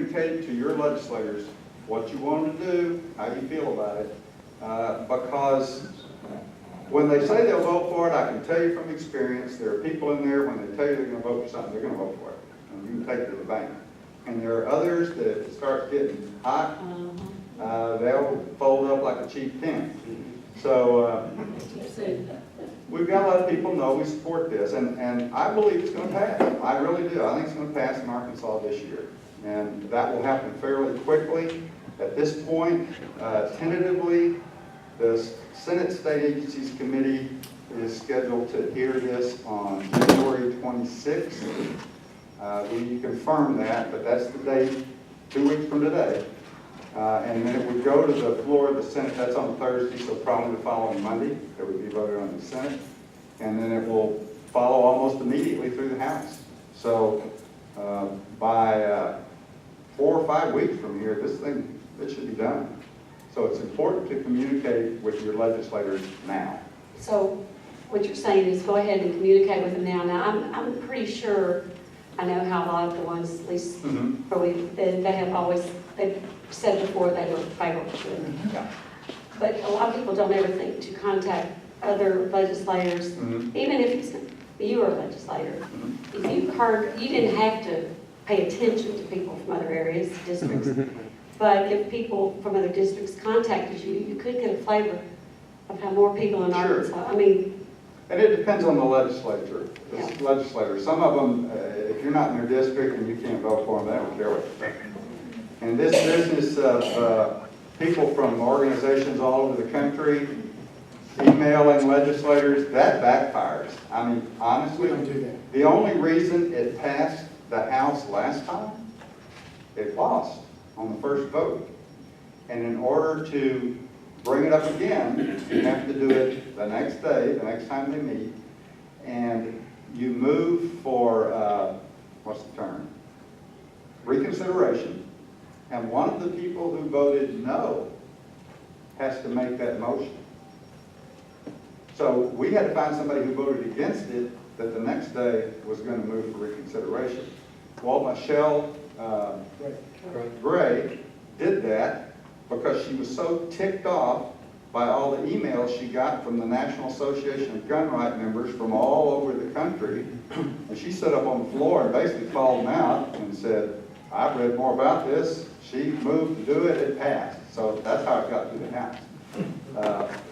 communicate to your legislators what you want to do, how you feel about it, because when they say they'll vote for it, I can tell you from experience, there are people in there, when they tell you they're going to vote for something, they're going to vote for it. And you can take it to the bank. And there are others that if it starts getting hot, they'll fold up like a cheap tent. So we've got to let people know we support this. And I believe it's going to pass. I really do. I think it's going to pass in Arkansas this year. And that will happen fairly quickly. At this point, tentatively, the Senate State Agencies Committee is scheduled to hear this on January 26th. We confirmed that, but that's the date, 2 weeks from today. And then it would go to the floor of the Senate. That's on Thursday, so probably the following Monday, it would be voted on in the Senate. And then it will follow almost immediately through the House. So by 4 or 5 weeks from here, it should be done. So it's important to communicate with your legislators now. So what you're saying is go ahead and communicate with them now. Now, I'm pretty sure I know how a lot of the ones, at least they have always, they've said before they were favorable to it. Yeah. But a lot of people don't ever think to contact other legislators, even if you were a legislator. If you heard, you didn't have to pay attention to people from other areas, districts. But if people from other districts contacted you, you could get a flavor of how more people in Arkansas, I mean. And it depends on the legislature. Legislators, some of them, if you're not in their district and you can't vote for them, they don't care what you think. And this business of people from organizations all over the country emailing legislators, that backfires. I mean, honestly, the only reason it passed the House last time, it lost on the first vote. And in order to bring it up again, you have to do it the next day, the next time they meet, and you move for, what's the term? Reconsideration. And one of the people who voted no has to make that motion. So we had to find somebody who voted against it that the next day was going to move for reconsideration. Well, Michelle Gray did that because she was so ticked off by all the emails she got from the National Association of Gun Right members from all over the country. And she stood up on the floor and basically called them out and said, I've read more about this. She moved to do it, it passed. So that's how it got through the House.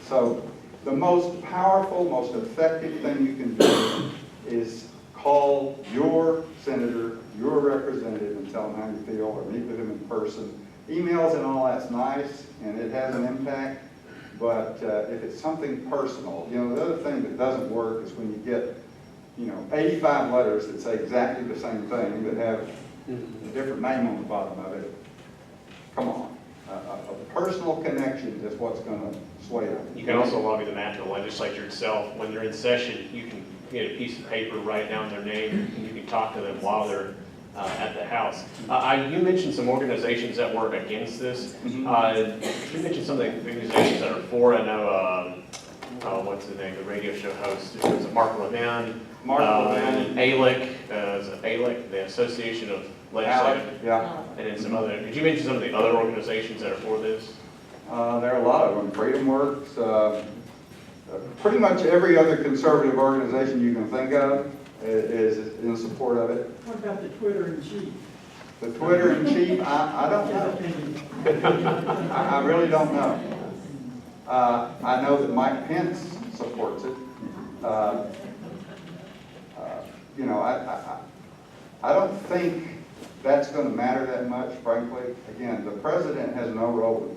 So the most powerful, most effective thing you can do is call your senator, your representative, and tell them how you feel, or meet with them in person. Emails and all that's nice, and it has an impact, but if it's something personal, you know, the other thing that doesn't work is when you get, 85 letters that say exactly the same thing, that have a different name on the bottom of it. Come on. A personal connection is what's going to sway them. You can also lobby them at the legislature itself. When they're in session, you can get a piece of paper, write down their name, and you can talk to them while they're at the House. You mentioned some organizations that work against this. You mentioned some of the organizations that are for. I know, what's the name, the radio show host? Is it Mark Levin? And ALEC, the Association of Legislators. Yeah. And then some other, could you mention some of the other organizations that are for this? There are a lot of them. Freedom Works, pretty much every other conservative organization you can think of is in support of it. What about the Twitter in chief? The Twitter in chief, I don't know. I really don't know. I know that Mike Pence supports it. I don't think that's going to matter that much, frankly. Again, the president has no role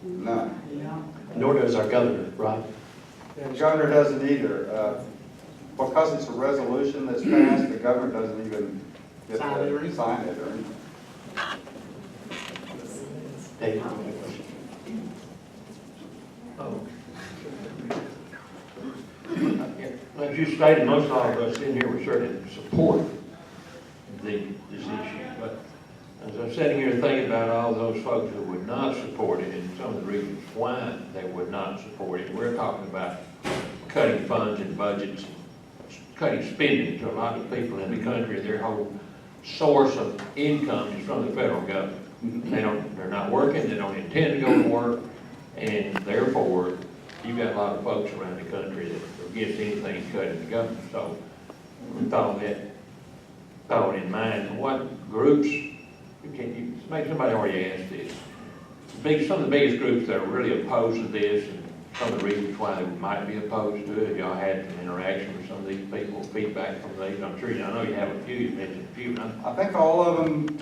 in this. None. Yeah. Nor does our governor, right? The governor doesn't either. Because it's a resolution that's passed, the governor doesn't even get to sign it or anything. David? As you stated, most all of us in here would certainly support this issue. But as I'm sitting here thinking about all those folks who would not support it and some of the reasons why they would not support it, we're talking about cutting funds and budgets, cutting spending to a lot of people in the country. Their whole source of income is from the federal government. They're not working, they don't intend to go to work, and therefore, you've got a lot of folks around the country that are against anything cut in the government. So we thought in mind, what groups, maybe somebody already asked this. Some of the biggest groups that are really opposed to this, and some of the reasons why they might be opposed to it, y'all had some interaction with some of these people, feedback from these, I'm sure, I know you have a few, you mentioned a few, and I think all of them